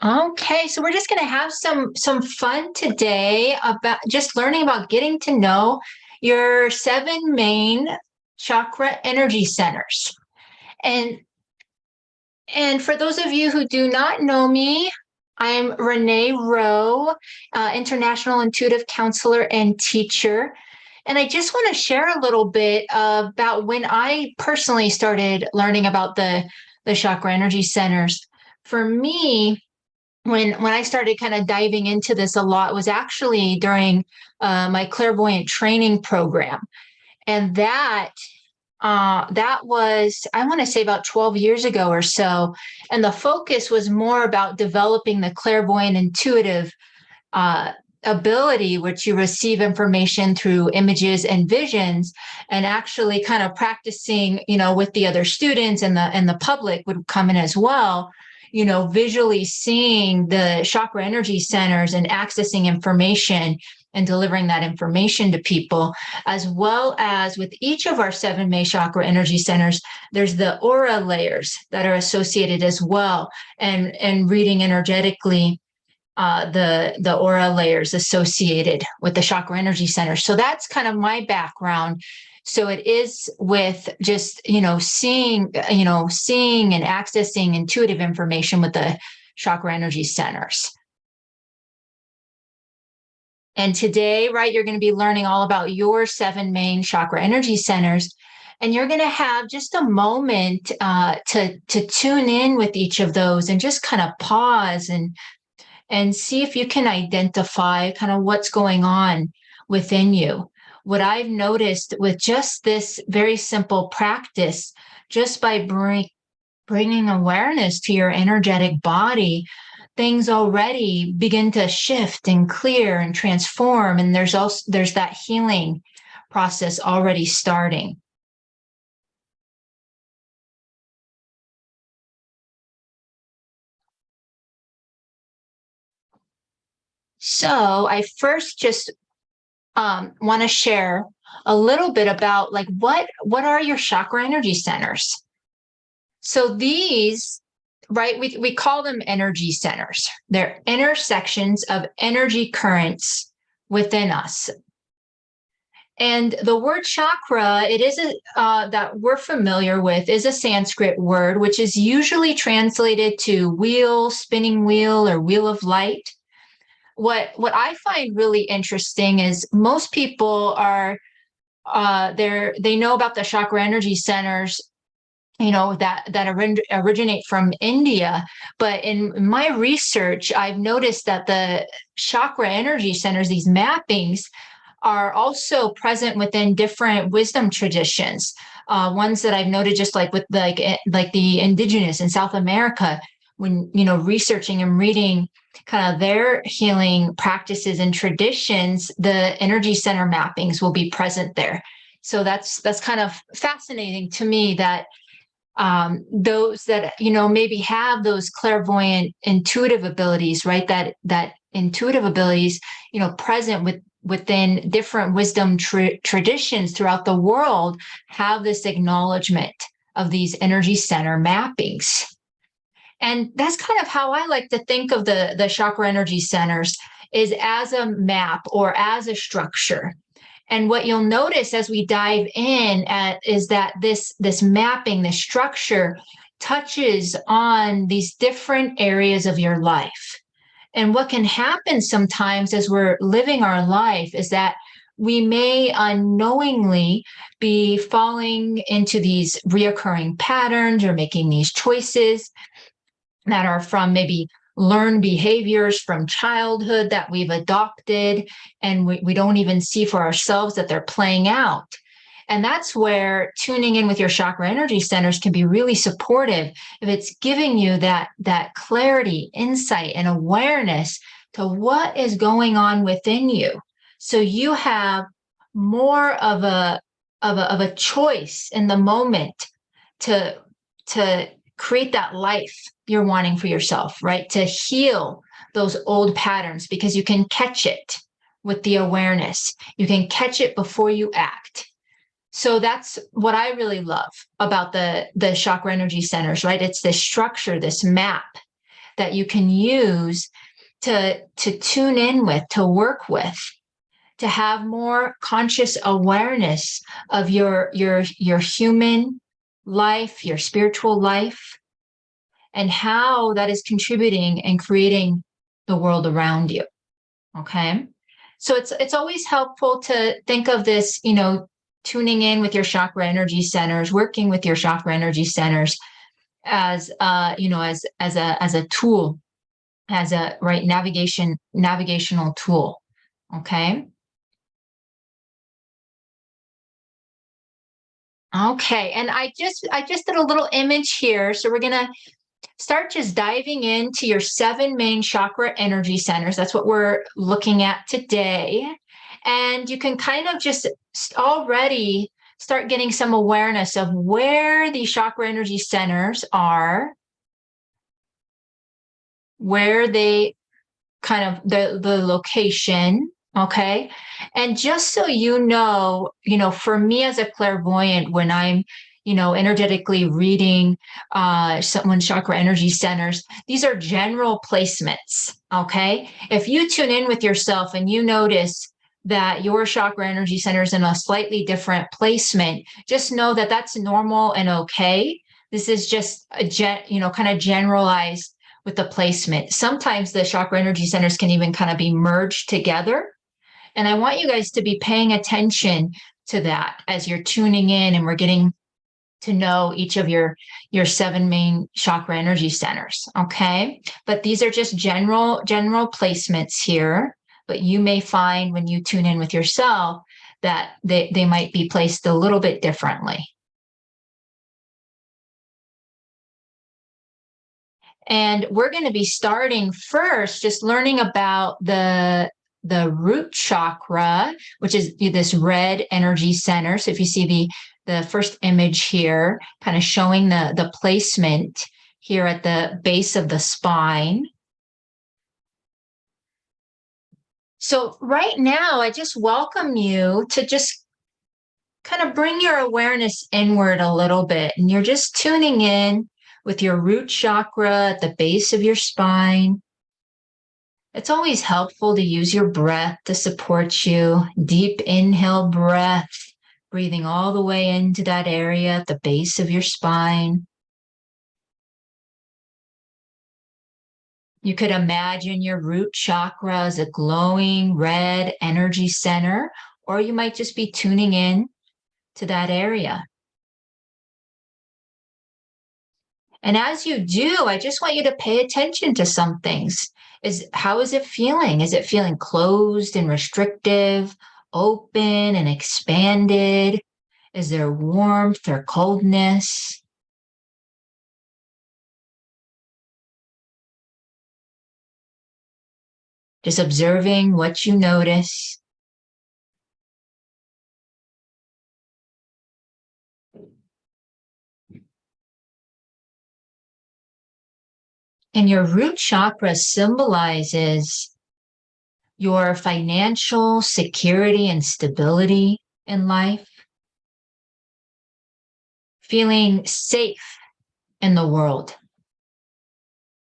Okay, so we're just going to have some fun today about just learning about getting to know your seven main chakra energy centers. And and for those of you who do not know me, I'm Renee Rowe, international intuitive counselor and teacher. And I just want to share a little bit about when I personally started learning about the chakra energy centers. For me, when I started kind of diving into this a lot was actually during my clairvoyant training program, and that was, I want to say, about 12 years ago or so. And the focus was more about developing the clairvoyant intuitive uh, ability, which you receive information through images and visions, and actually kind of practicing, with the other students and the public would come in as well, visually seeing the chakra energy centers and accessing information and delivering that information to people, as well as with each of our seven main chakra energy centers, there's the aura layers that are associated as well, and reading energetically the aura layers associated with the chakra energy center. So that's kind of my background. So it is with just, seeing and accessing intuitive information with the chakra energy centers. And today, right, you're going to be learning all about your seven main chakra energy centers. And you're going to have just a moment to tune in with each of those and just kind of pause and see if you can identify kind of what's going on within you. What I've noticed with just this very simple practice, just by bringing awareness to your energetic body, things already begin to shift and clear and transform. And there's that healing process already starting. So I first just want to share a little bit about like what are your chakra energy centers. So these, right, we call them energy centers. They're intersections of energy currents within us. And the word chakra, it is that we're familiar with, is a Sanskrit word, which is usually translated to wheel, spinning wheel, or wheel of light. What I find really interesting is most people are they know about the chakra energy centers, that originate from India. But in my research, I've noticed that the chakra energy centers, these mappings, are also present within different wisdom traditions. Ones that I've noted, just like with like the indigenous in South America, when researching and reading kind of their healing practices and traditions, the energy center mappings will be present there. So that's kind of fascinating to me that those that maybe have those clairvoyant intuitive abilities, right? That intuitive abilities, present within different wisdom traditions throughout the world, have this acknowledgement of these energy center mappings. And that's kind of how I like to think of the chakra energy centers, is as a map or as a structure. And what you'll notice as we dive in is that this mapping, this structure, touches on these different areas of your life. And what can happen sometimes as we're living our life is that we may unknowingly be falling into these reoccurring patterns or making these choices that are from maybe learned behaviors from childhood that we've adopted, and we don't even see for ourselves that they're playing out. And that's where tuning in with your chakra energy centers can be really supportive, if it's giving you that clarity, insight, and awareness to what is going on within you. So you have more of a choice in the moment to create that life you're wanting for yourself, right? To heal those old patterns, because you can catch it with the awareness. You can catch it before you act. So that's what I really love about the chakra energy centers, right? It's this structure, this map that you can use to tune in with, to work with, to have more conscious awareness of your human life, your spiritual life, and how that is contributing and creating the world around you. Okay. So it's always helpful to think of this, tuning in with your chakra energy centers, working with your chakra energy centers as as a tool, as a navigational tool. Okay. Okay. And I just did a little image here. So we're gonna start just diving into your 7 main chakra energy centers. That's what we're looking at today. And you can kind of just already start getting some awareness of where the chakra energy centers are, where they kind of the location. Okay. And just so for me as a clairvoyant, when I'm energetically reading someone's chakra energy centers, these are general placements. Okay. If you tune in with yourself and you notice that your chakra energy center is in a slightly different placement, just know that that's normal and okay. This is just kind of generalized with the placement. Sometimes the chakra energy centers can even kind of be merged together. And I want you guys to be paying attention to that as you're tuning in and we're getting to know each of your 7 main chakra energy centers. Okay. But these are just general placements here. But you may find when you tune in with yourself that they might be placed a little bit differently. And we're going to be starting first, just learning about the root chakra, which is this red energy center. So if you see the first image here, kind of showing the placement here at the base of the spine. So right now, I just welcome you to just kind of bring your awareness inward a little bit. And you're just tuning in with your root chakra at the base of your spine. It's always helpful to use your breath to support you. Deep inhale breath, breathing all the way into that area at the base of your spine. You could imagine your root chakra as a glowing red energy center, or you might just be tuning in to that area. And as you do, I just want you to pay attention to some things. How is it feeling? Is it feeling closed and restrictive, open and expanded? Is there warmth or coldness? Just observing what you notice. And your root chakra symbolizes your financial security and stability in life, feeling safe in the world.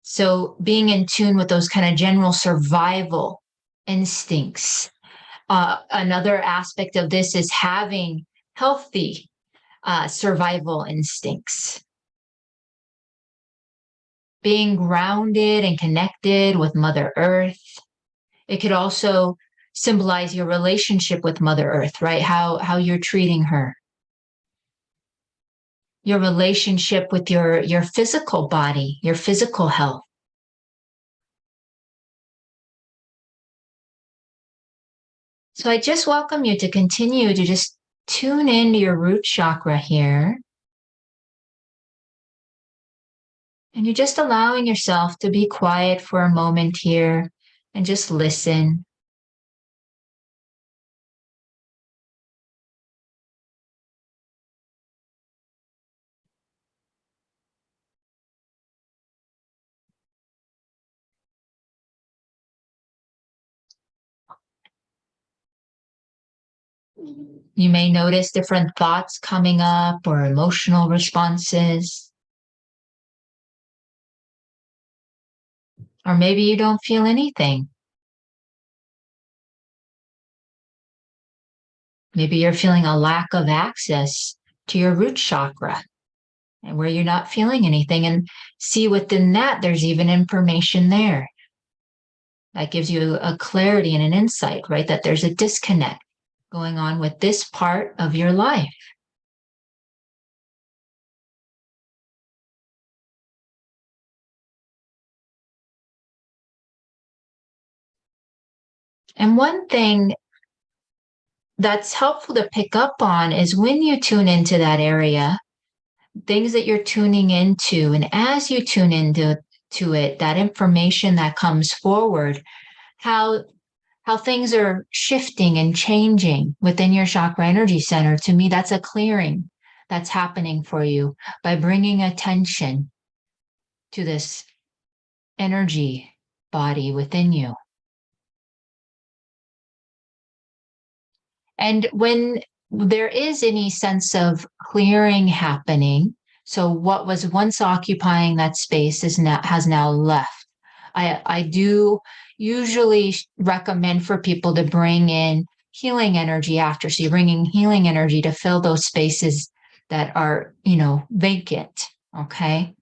So being in tune with those kind of general survival instincts. Another aspect of this is having healthy survival instincts. Being grounded and connected with Mother Earth. It could also symbolize your relationship with Mother Earth, right? How you're treating her. Your relationship with your physical body, your physical health. So I just welcome you to continue to just tune into your root chakra here. And you're just allowing yourself to be quiet for a moment here and just listen. You may notice different thoughts coming up or emotional responses. Or maybe you don't feel anything. Maybe you're feeling a lack of access to your root chakra and where you're not feeling anything. And see within that, there's even information there that gives you a clarity and an insight, right? That there's a disconnect going on with this part of your life. And one thing that's helpful to pick up on is when you tune into that area, things that you're tuning into, and as you tune into it, that information that comes forward, how things are shifting and changing within your chakra energy center. To me, that's a clearing that's happening for you by bringing attention to this energy body within you. And when there is any sense of clearing happening, so what was once occupying that space has now left. I do usually recommend for people to bring in healing energy after. So you're bringing healing energy to fill those spaces that are, vacant. Okay.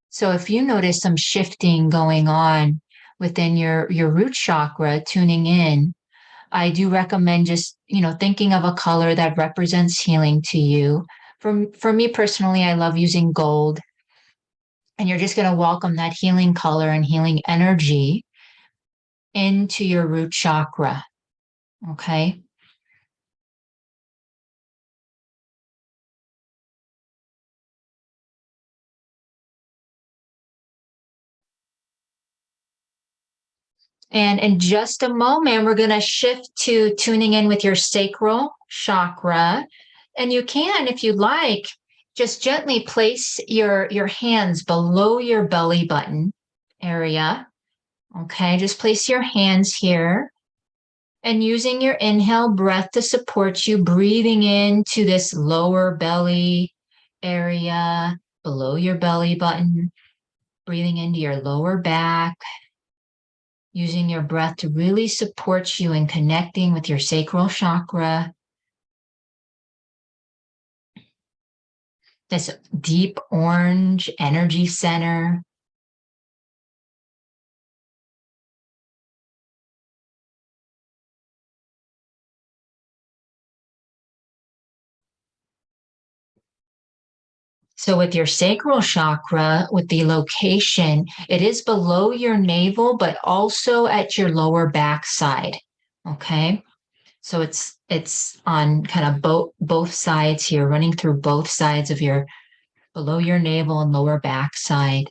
So if you notice some shifting going on within your root chakra, tuning in, I do recommend just, thinking of a color that represents healing to you. For me personally, I love using gold. And you're just going to welcome that healing color and healing energy into your root chakra. Okay. And in just a moment, we're going to shift to tuning in with your sacral chakra. And you can, if you'd like, just gently place your hands below your belly button area. Okay, just place your hands here and using your inhale breath to support you, breathing into this lower belly area below your belly button, breathing into your lower back, using your breath to really support you in connecting with your sacral chakra, this deep orange energy center. So with your sacral chakra, with the location, it is below your navel, but also at your lower back side. Okay. So it's on kind of both sides here, running through both sides of your below your navel and lower back side.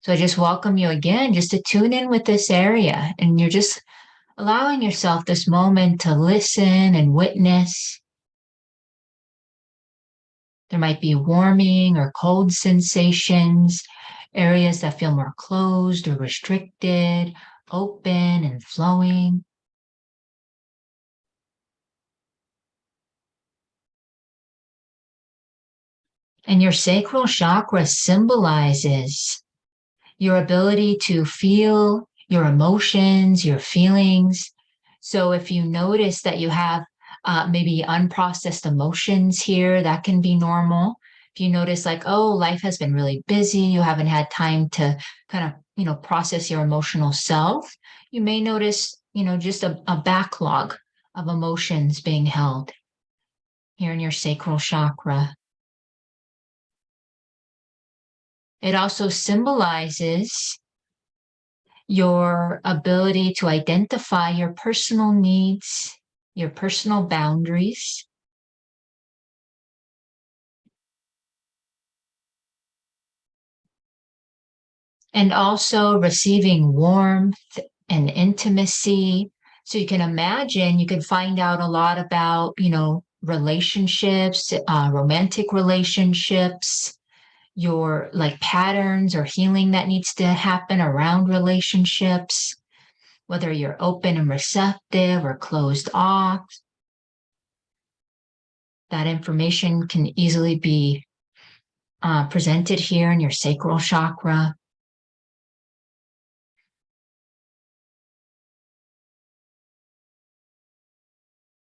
So I just welcome you again just to tune in with this area, and you're just allowing yourself this moment to listen and witness. There might be warming or cold sensations, areas that feel more closed or restricted, open and flowing. And your sacral chakra symbolizes your ability to feel your emotions, your feelings. So if you notice that you have maybe unprocessed emotions here, that can be normal. If you notice like, oh, life has been really busy, you haven't had time to kind of, process your emotional self, you may notice, just a backlog of emotions being held here in your sacral chakra. It also symbolizes your ability to identify your personal needs, your personal boundaries, and also receiving warmth and intimacy. So you can imagine, you can find out a lot about, relationships, romantic relationships, your like patterns or healing that needs to happen around relationships, whether you're open and receptive or closed off. That information can easily be presented here in your sacral chakra.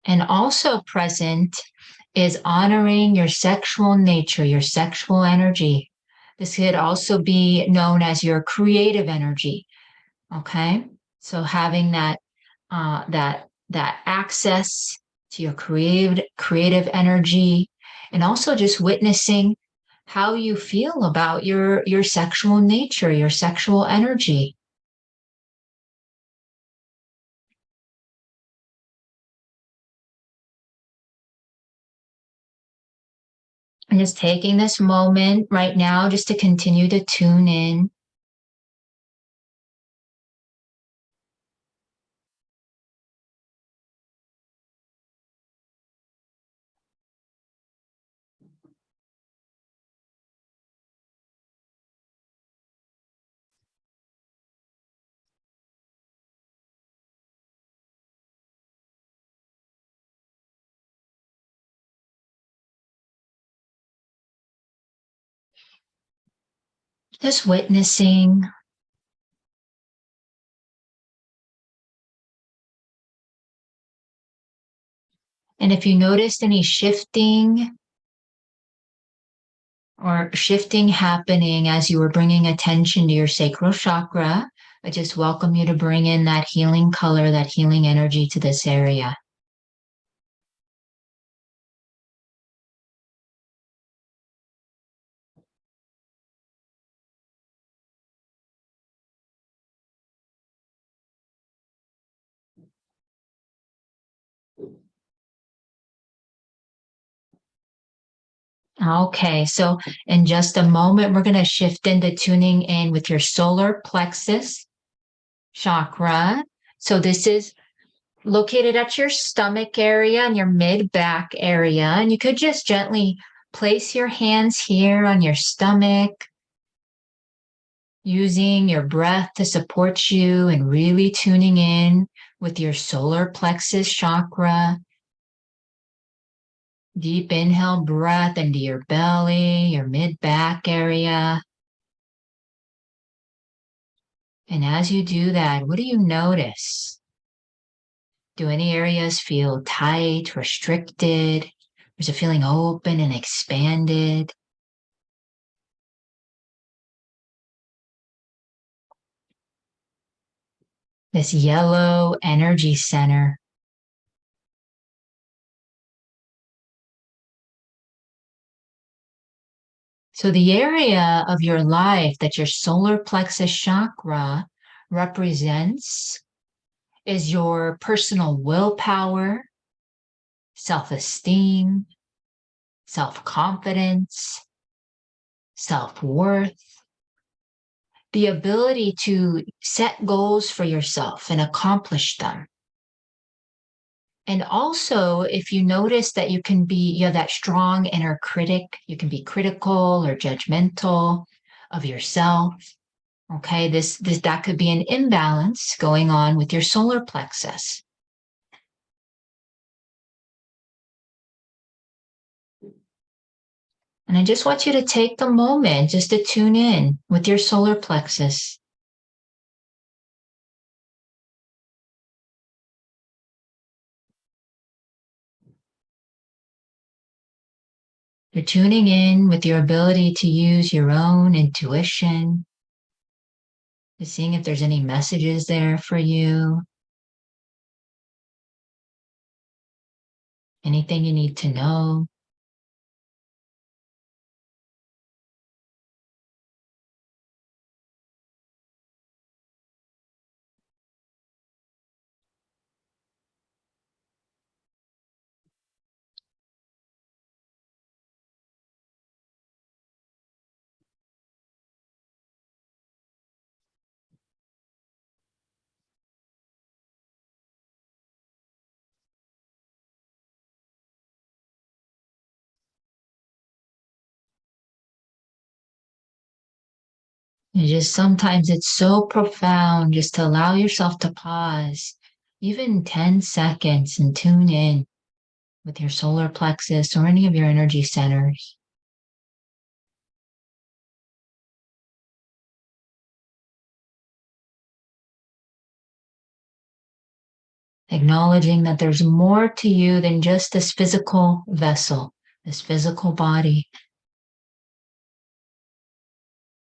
And also present is honoring your sexual nature, your sexual energy. This could also be known as your creative energy. Okay, so having that access to your creative energy, and also just witnessing how you feel about your sexual nature, your sexual energy. And just taking this moment right now just to continue to tune in. Just witnessing. And if you noticed any shifting happening as you were bringing attention to your sacral chakra, I just welcome you to bring in that healing color, that healing energy to this area. Okay, so in just a moment, we're going to shift into tuning in with your solar plexus chakra. So this is located at your stomach area and your mid back area. And you could just gently place your hands here on your stomach, using your breath to support you and really tuning in with your solar plexus chakra. Deep inhale breath into your belly, your mid back area. And as you do that, what do you notice? Do any areas feel tight, restricted? Is it feeling open and expanded? This yellow energy center. So the area of your life that your solar plexus chakra represents is your personal willpower, self-esteem, self-confidence, self-worth, the ability to set goals for yourself and accomplish them. And also, if you notice that you have that strong inner critic, you can be critical or judgmental of yourself. Okay, that could be an imbalance going on with your solar plexus. And I just want you to take a moment just to tune in with your solar plexus. You're tuning in with your ability to use your own intuition, to seeing if there's any messages there for you, anything you need to know. And just sometimes it's so profound just to allow yourself to pause, even 10 seconds, and tune in with your solar plexus or any of your energy centers. acknowledging that there's more to you than just this physical vessel, this physical body.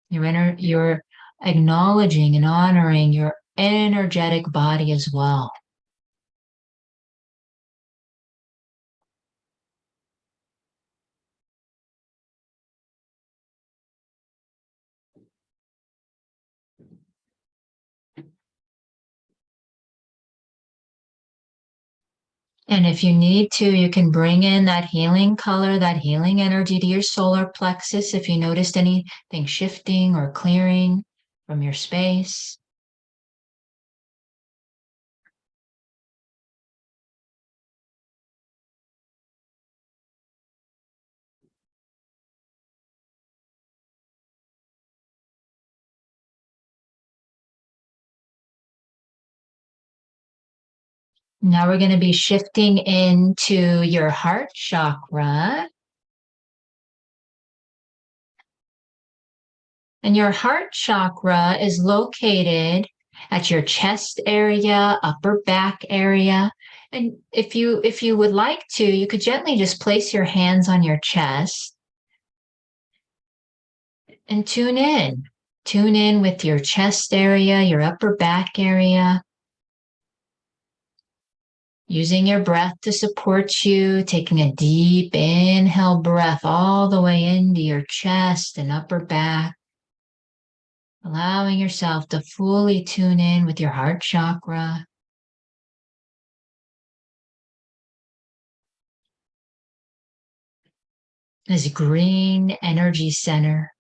You're acknowledging and honoring your energetic body as well. And if you need to, you can bring in that healing color, that healing energy to your solar plexus if you noticed anything shifting or clearing from your space. Now we're going to be shifting into your heart chakra. And your heart chakra is located at your chest area, upper back area. And if you would like to, you could gently just place your hands on your chest and tune in. Tune in with your chest area, your upper back area. Using your breath to support you, taking a deep inhale breath all the way into your chest and upper back. Allowing yourself to fully tune in with your heart chakra. This green energy center.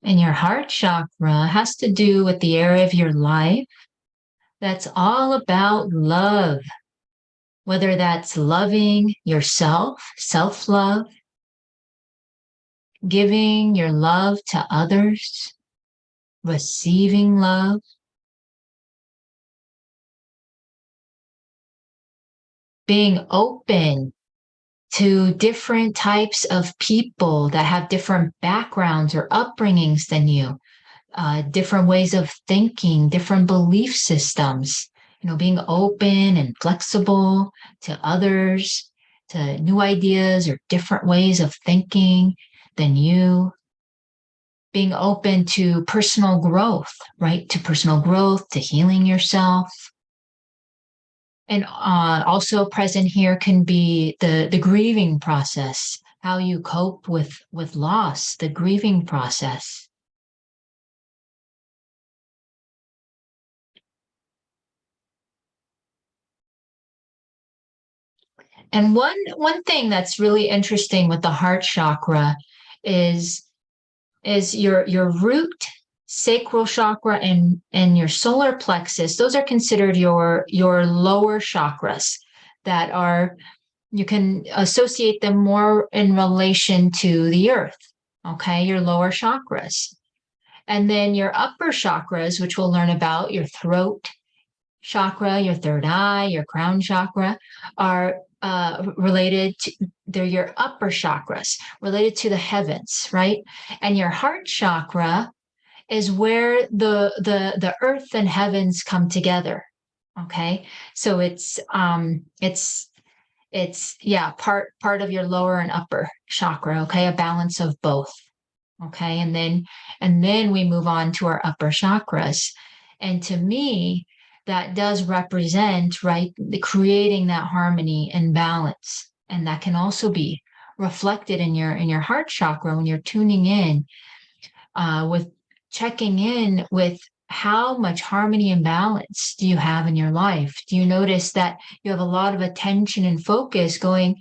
And your heart chakra has to do with the area of your life that's all about love. Whether that's loving yourself, self-love, giving your love to others, receiving love, being open to different types of people that have different backgrounds or upbringings than you, different ways of thinking, different belief systems, being open and flexible to others, to new ideas or different ways of thinking than you, being open to personal growth, right? To personal growth, to healing yourself. And also present here can be the grieving process, how you cope with loss, the grieving process. And one thing that's really interesting with the heart chakra is your root, sacral chakra, and your solar plexus. Those are considered your lower chakras that are, you can associate them more in relation to the earth. Okay, your lower chakras. And then your upper chakras, which we'll learn about, your throat chakra, your third eye, your crown chakra, are related to, they're your upper chakras, related to the heavens, right? And your heart chakra is where the earth and heavens come together. Okay, so it's yeah, part of your lower and upper chakra. Okay, a balance of both. Okay, and then we move on to our upper chakras, and to me, that does represent, right, the creating that harmony and balance, and that can also be reflected in your heart chakra when you're tuning in, with checking in with how much harmony and balance do you have in your life. Do you notice that you have a lot of attention and focus going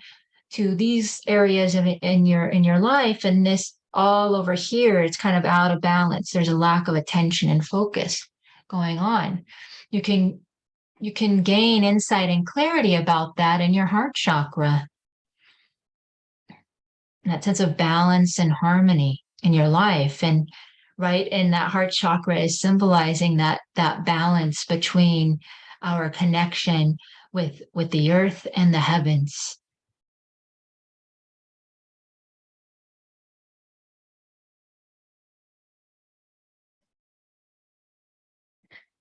to these areas in your life, and this all over here, it's kind of out of balance. There's a lack of attention and focus going on. You can gain insight and clarity about that in your heart chakra, that sense of balance and harmony. in your life. And right, and that heart chakra is symbolizing that balance between our connection with the earth and the heavens.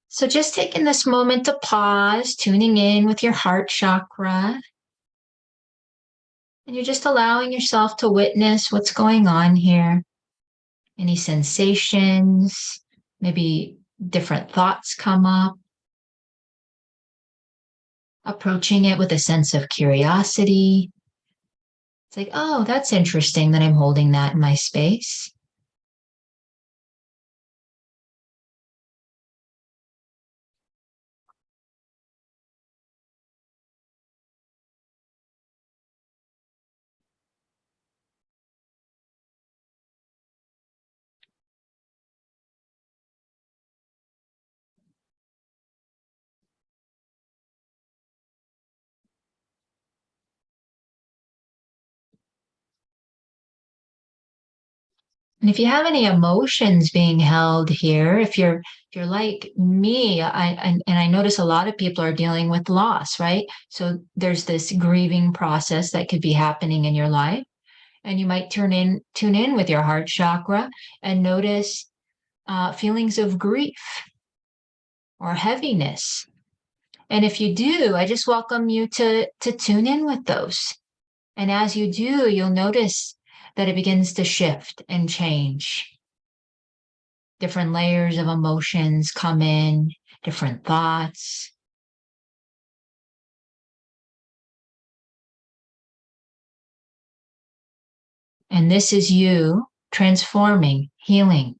So just taking this moment to pause, tuning in with your heart chakra, and you're just allowing yourself to witness what's going on here. Any sensations, maybe different thoughts come up. Approaching it with a sense of curiosity. It's like, oh, that's interesting that I'm holding that in my space. And if you have any emotions being held here, if you're like me, I notice a lot of people are dealing with loss, right? So there's this grieving process that could be happening in your life, and you might tune in with your heart chakra and notice feelings of grief or heaviness. And if you do, I just welcome you to tune in with those. And as you do, you'll notice that it begins to shift and change. Different layers of emotions come in, different thoughts. And this is you transforming, healing.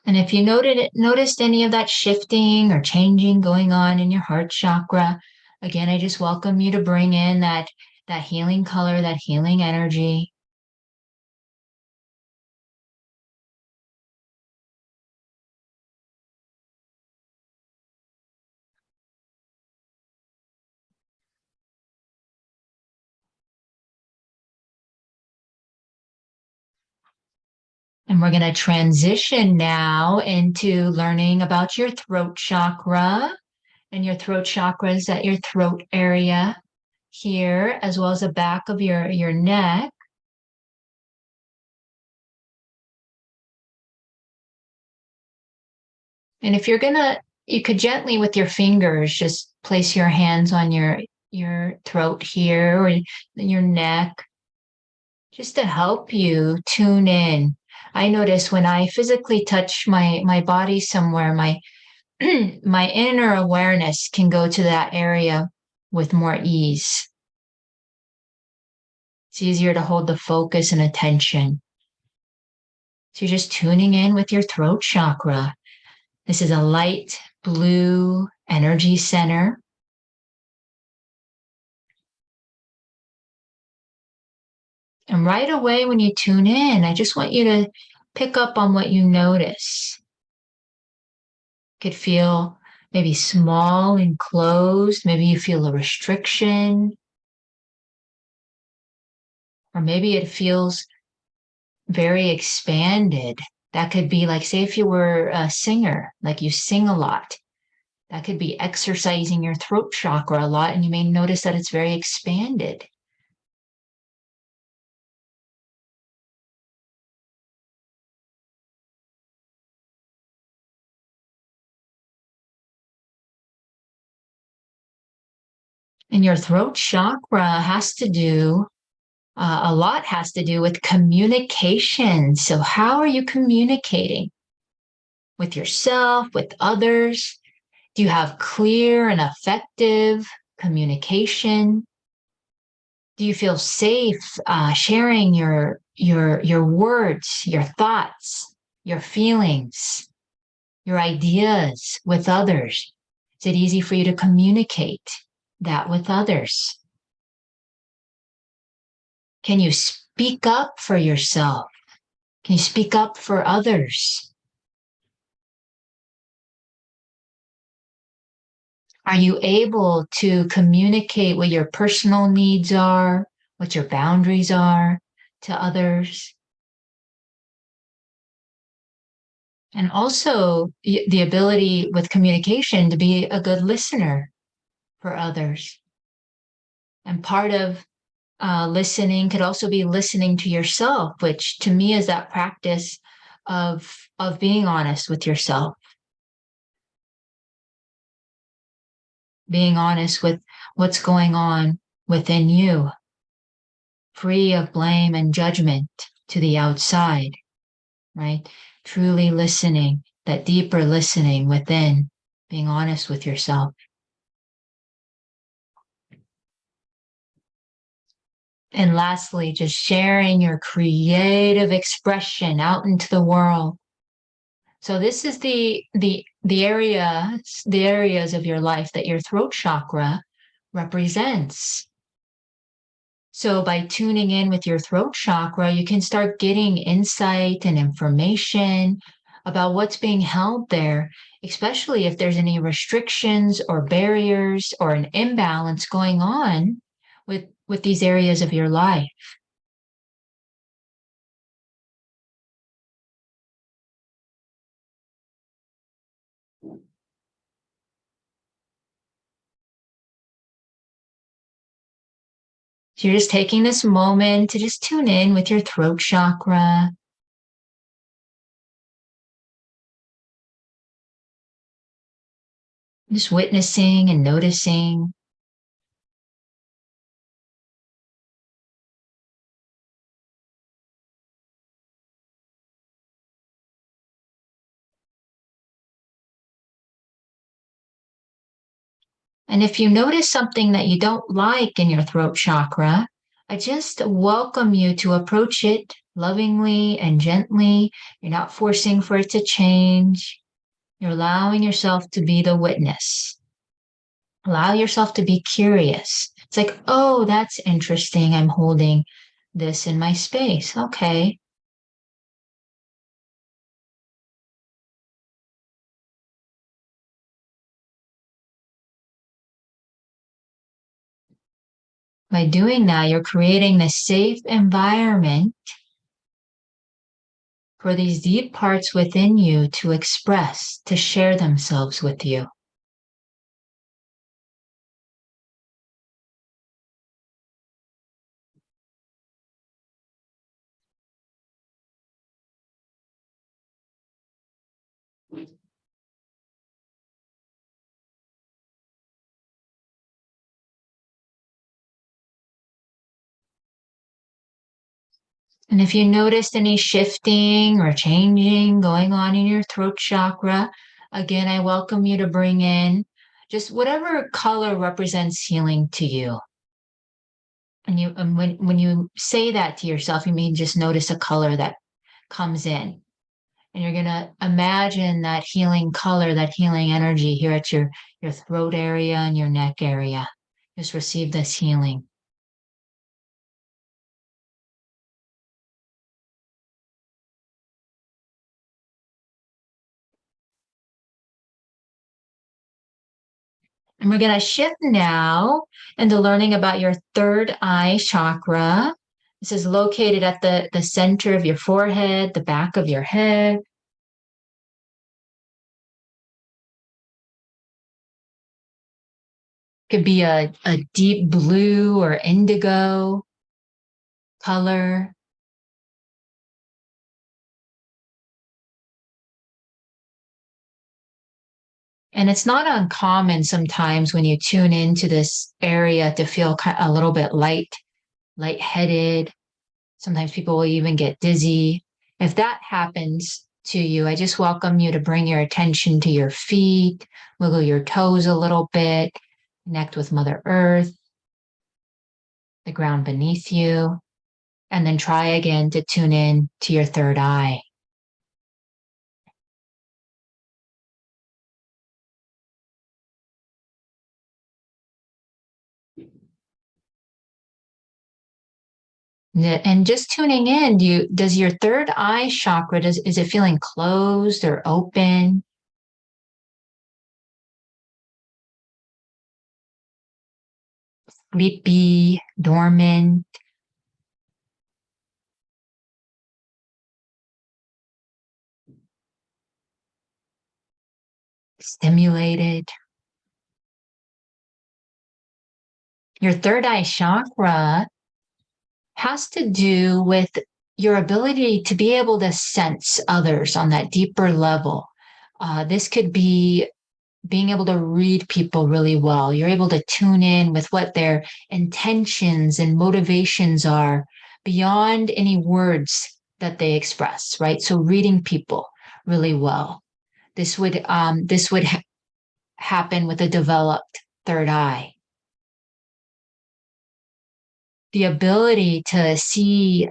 And if you noticed any of that shifting or changing going on in your heart chakra, again, I just welcome you to bring in that healing color, that healing energy. And we're going to transition now into learning about your throat chakra. And your throat chakra is at your throat area here, as well as the back of your neck. And if you're gonna, you could gently with your fingers just place your hands on your throat here or your neck, just to help you tune in. I notice when I physically touch my body somewhere, my my inner awareness can go to that area with more ease. It's easier to hold the focus and attention. So you're just tuning in with your throat chakra. This is a light blue energy center. And right away, when you tune in, I just want you to pick up on what you notice. You could feel maybe small and closed. Maybe you feel a restriction. Or maybe it feels very expanded. That could be like, say, if you were a singer, like you sing a lot, that could be exercising your throat chakra a lot, and you may notice that it's very expanded. And your throat chakra has to do, a lot has to do with communication. So, how are you communicating with yourself, with others? Do you have clear and effective communication? Do you feel safe sharing your words, your thoughts, your feelings, your ideas with others? Is it easy for you to communicate that with others? Can you speak up for yourself? Can you speak up for others? Are you able to communicate what your personal needs are, what your boundaries are to others? And also the ability with communication to be a good listener for others. And part of listening could also be listening to yourself, which to me is that practice of being honest with yourself, being honest with what's going on within you, free of blame and judgment to the outside, right? Truly listening, that deeper listening within, being honest with yourself. And lastly, just sharing your creative expression out into the world. So this is the areas of your life that your throat chakra represents. So by tuning in with your throat chakra, you can start getting insight and information about what's being held there, especially if there's any restrictions or barriers or an imbalance going on with these areas of your life. So you're just taking this moment to just tune in with your throat chakra. Just witnessing and noticing. And if you notice something that you don't like in your throat chakra, I just welcome you to approach it lovingly and gently. You're not forcing for it to change. You're allowing yourself to be the witness. Allow yourself to be curious. It's like, oh, that's interesting. I'm holding this in my space. Okay. By doing that, you're creating this safe environment for these deep parts within you to express, to share themselves with you. And if you noticed any shifting or changing going on in your throat chakra, again, I welcome you to bring in just whatever color represents healing to you. And when you say that to yourself, you mean just notice a color that comes in. And you're going to imagine that healing color, that healing energy here at your throat area and your neck area. Just receive this healing. And we're going to shift now into learning about your third eye chakra. This is located at the center of your forehead, the back of your head. Could be a deep blue or indigo color. And it's not uncommon sometimes when you tune into this area to feel a little bit lightheaded. Sometimes people will even get dizzy. If that happens to you, I just welcome you to bring your attention to your feet, wiggle your toes a little bit, connect with Mother Earth, the ground beneath you, and then try again to tune in to your third eye. And just tuning in, does your third eye chakra, is it feeling closed or open? Sleepy, dormant? Stimulated? Your third eye chakra has to do with your ability to be able to sense others on that deeper level. This could be being able to read people really well. You're able to tune in with what their intentions and motivations are beyond any words that they express, right? So reading people really well. This would happen with a developed third eye. The ability to see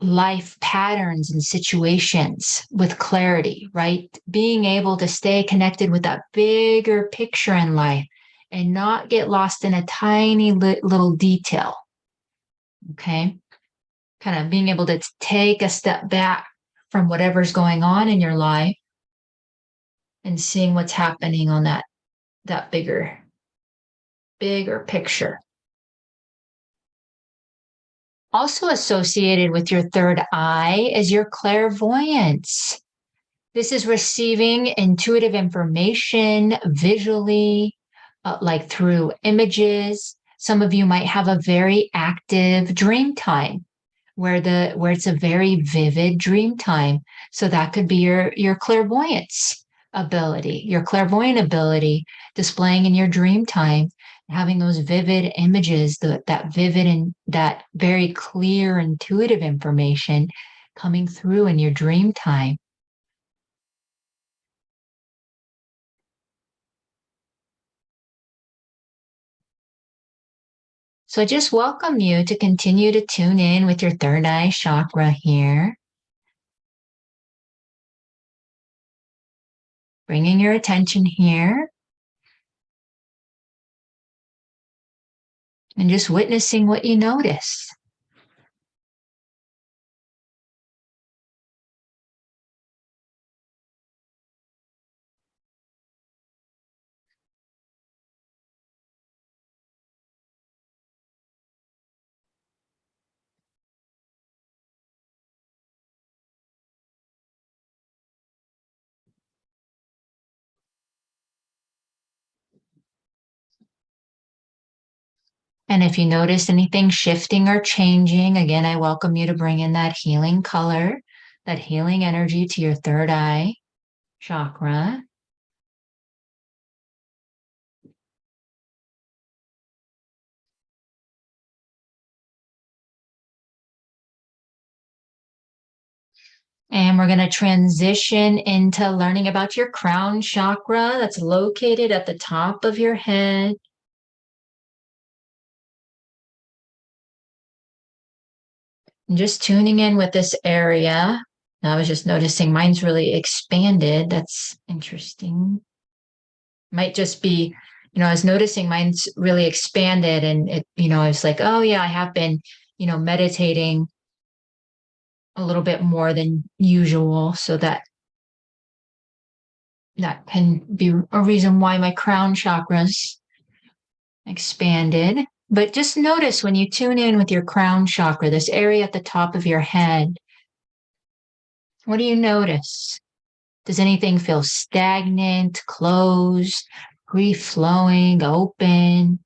life patterns and situations with clarity, right? Being able to stay connected with that bigger picture in life and not get lost in a tiny little detail. Okay. Kind of being able to take a step back from whatever's going on in your life and seeing what's happening on that bigger picture. Also associated with your third eye is your clairvoyance. This is receiving intuitive information visually, like through images. Some of you might have a very active dream time where it's a very vivid dream time. So that could be your clairvoyance ability, your clairvoyant ability displaying in your dream time, having those vivid images, that vivid and that very clear intuitive information coming through in your dream time. So I just welcome you to continue to tune in with your third eye chakra here. Bringing your attention here. And just witnessing what you notice. And if you notice anything shifting or changing, again, I welcome you to bring in that healing color, that healing energy to your third eye chakra. And we're going to transition into learning about your crown chakra that's located at the top of your head. And just tuning in with this area. I was just noticing mine's really expanded. That's interesting. Might just be, I was noticing mine's really expanded and I was like, oh yeah, I have been, meditating a little bit more than usual. So that can be a reason why my crown chakras expanded. But just notice when you tune in with your crown chakra, this area at the top of your head, what do you notice? Does anything feel stagnant, closed, free flowing, open?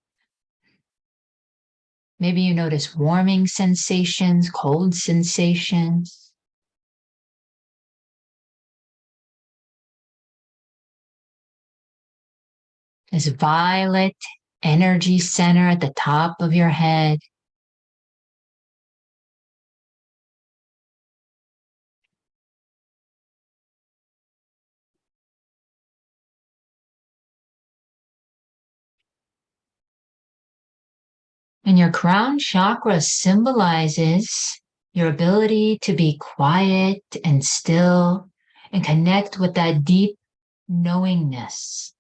Maybe you notice warming sensations, cold sensations. This violet energy center at the top of your head. And your crown chakra symbolizes your ability to be quiet and still and connect with that deep knowingness.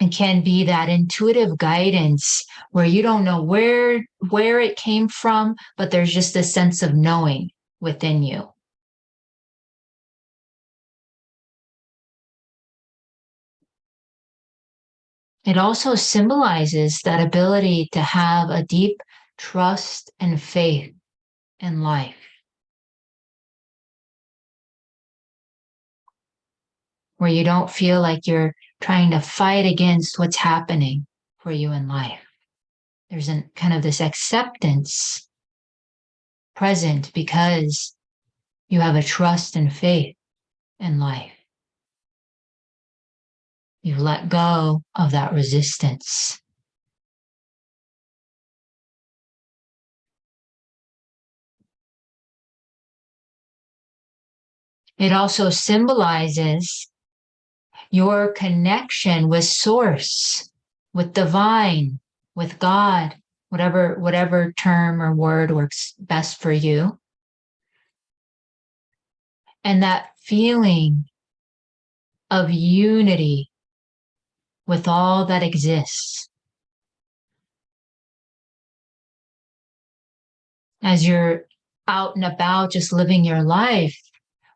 It can be that intuitive guidance where you don't know where it came from, but there's just a sense of knowing within you. It also symbolizes that ability to have a deep trust and faith in life, where you don't feel like you're trying to fight against what's happening for you in life. There's kind of this acceptance present because you have a trust and faith in life. You've let go of that resistance. It also symbolizes your connection with source, with divine, with God, whatever term or word works best for you. And that feeling of unity with all that exists. As you're out and about just living your life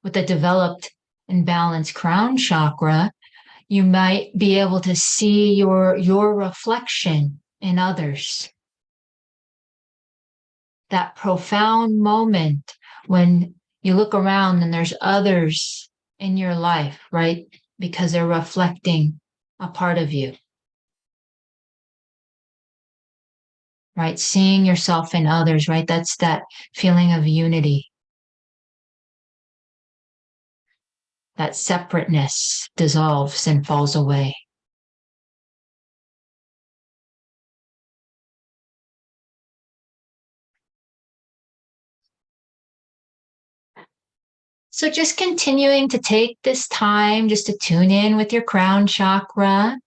with a developed and balanced crown chakra, you might be able to see your reflection in others. That profound moment when you look around and there's others in your life, right? Because they're reflecting a part of you. Right? Seeing yourself in others, right? That's that feeling of unity. That separateness dissolves and falls away. So just continuing to take this time just to tune in with your crown chakra.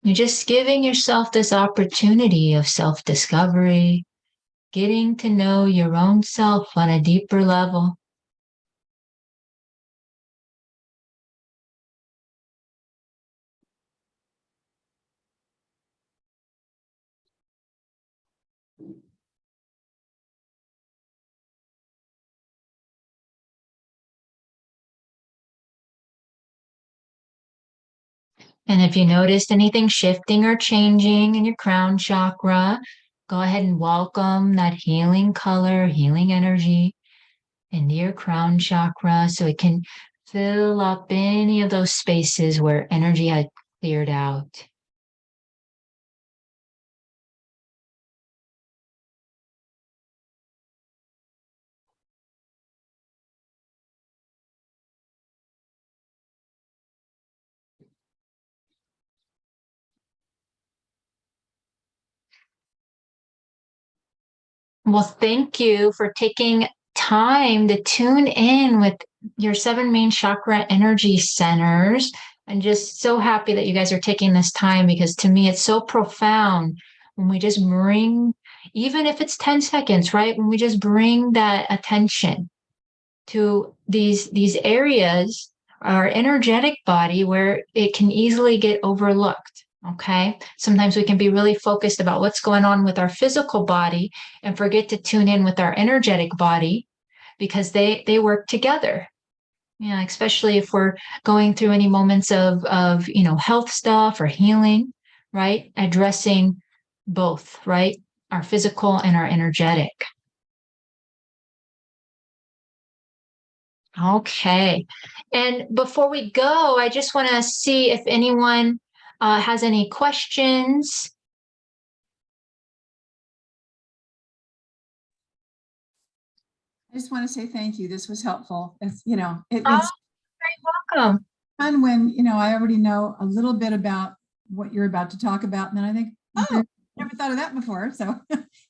You're just giving yourself this opportunity of self-discovery, getting to know your own self on a deeper level. And if you noticed anything shifting or changing in your crown chakra, go ahead and welcome that healing color, healing energy into your crown chakra so it can fill up any of those spaces where energy had cleared out. Well, thank you for taking time to tune in with your 7 main chakra energy centers. I'm just so happy that you guys are taking this time because to me it's so profound when we just bring, even if it's 10 seconds, right? When we just bring that attention to these areas, our energetic body, where it can easily get overlooked. Okay. Sometimes we can be really focused about what's going on with our physical body and forget to tune in with our energetic body because they work together. Yeah, especially if we're going through any moments of health stuff or healing, right? Addressing both, right? Our physical and our energetic. Okay. And before we go, I just want to see if anyone has any questions. I just want to say thank you. This was helpful. It's, Oh, very welcome. fun when, I already know a little bit about what you're about to talk about. And then I think, oh, never thought of that before. So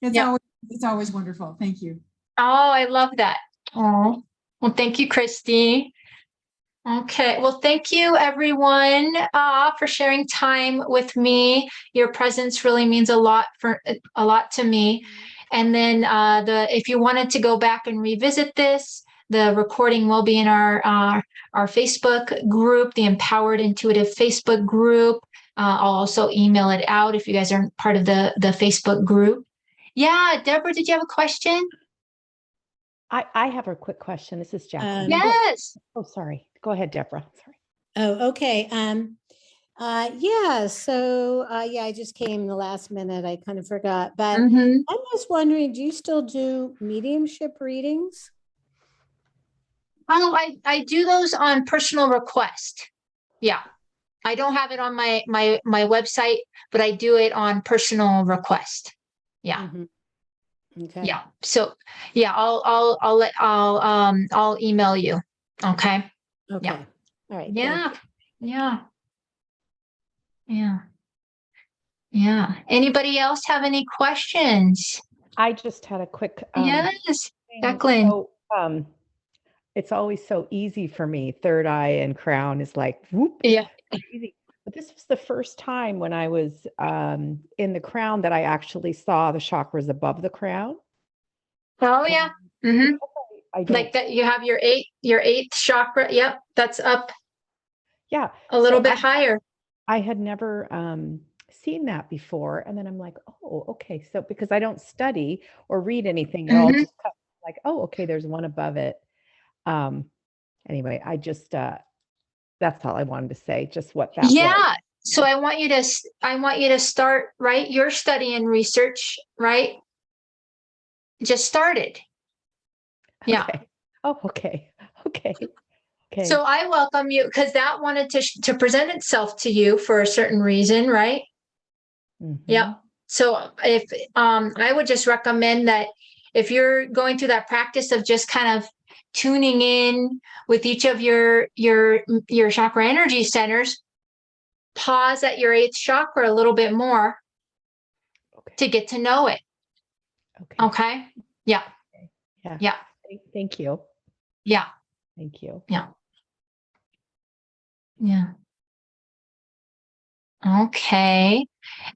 it's always wonderful. Thank you. Oh, I love that. Oh, well, thank you, Christy. Okay. Well, thank you everyone for sharing time with me. Your presence really means a lot to me. And then if you wanted to go back and revisit this, the recording will be in our Facebook group, the Empowered Intuitive Facebook group. I'll also email it out if you guys aren't part of the Facebook group. Yeah, Deborah, did you have a question? I have a quick question. This is Jacqueline. Yes. Oh, sorry. Go ahead, Deborah. Sorry. Oh, okay. Yeah. So, yeah, I just came the last minute. I kind of forgot, but I'm just wondering, do you still do mediumship readings? Oh, I do those on personal request. Yeah. I don't have it on my website, but I do it on personal request. Yeah. Okay. Yeah. So yeah, I'll email you. Okay. Okay. Yeah. All right. Yeah. Yeah. Yeah. Yeah. Anybody else have any questions? I just had a quick Yes, thing. Jacqueline. So, it's always so easy for me. Third eye and crown is like whoop. Yeah. Easy. But this was the first time when I was in the crown that I actually saw the chakras above the crown. Oh yeah. Mm-hmm. I don't, Like that, you have your eighth chakra. Yep, that's up. Yeah, a little bit higher. I had never seen that before, and then I'm like, oh, okay. So because I don't study or read anything, it all just comes like, oh, okay, there's one above it. Anyway, I just that's all I wanted to say. Just what that was. So I want you to start, right? Your study and research, right? Just started. Yeah. Okay. Oh, okay. Okay. Okay. So I welcome you because that wanted to present itself to you for a certain reason, right? Yeah. So if I would just recommend that if you're going through that practice of just kind of tuning in with each of your chakra energy centers, pause at your eighth chakra a little bit more to get to know it. Okay. Yeah. Yeah. Yeah. Thank you. Yeah. Thank you. Yeah. Yeah. Okay.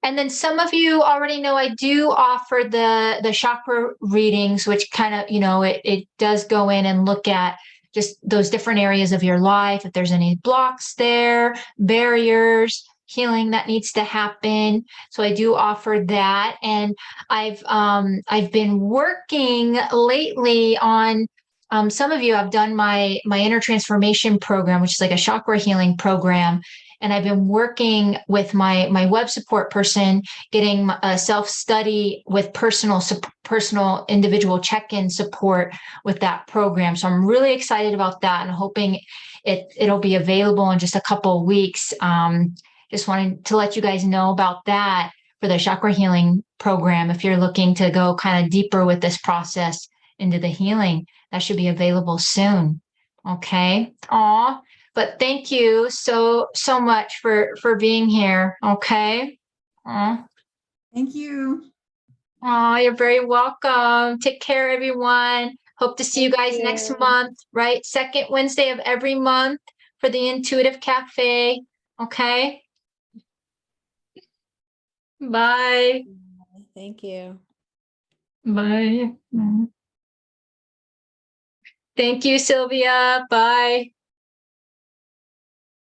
And then some of you already know I do offer the chakra readings, which kind of, it does go in and look at just those different areas of your life. If there's any blocks there, barriers, healing that needs to happen. So I do offer that. And I've been working lately on some of you have done my inner transformation program, which is like a chakra healing program. And I've been working with my web support person, getting a self-study with personal individual check-in support with that program. So I'm really excited about that and hoping it'll be available in just a couple of weeks. Just wanted to let you guys know about that for the chakra healing program. If you're looking to go kind of deeper with this process into the healing, that should be available soon. Okay. Aw. But thank you so much for being here. Okay. Thank you. Oh, you're very welcome. Take care, everyone. Hope to see you guys next month, right? Second Wednesday of every month for the Intuitive Cafe. Okay. Bye. Thank you. Bye. Thank you, Sylvia. Bye.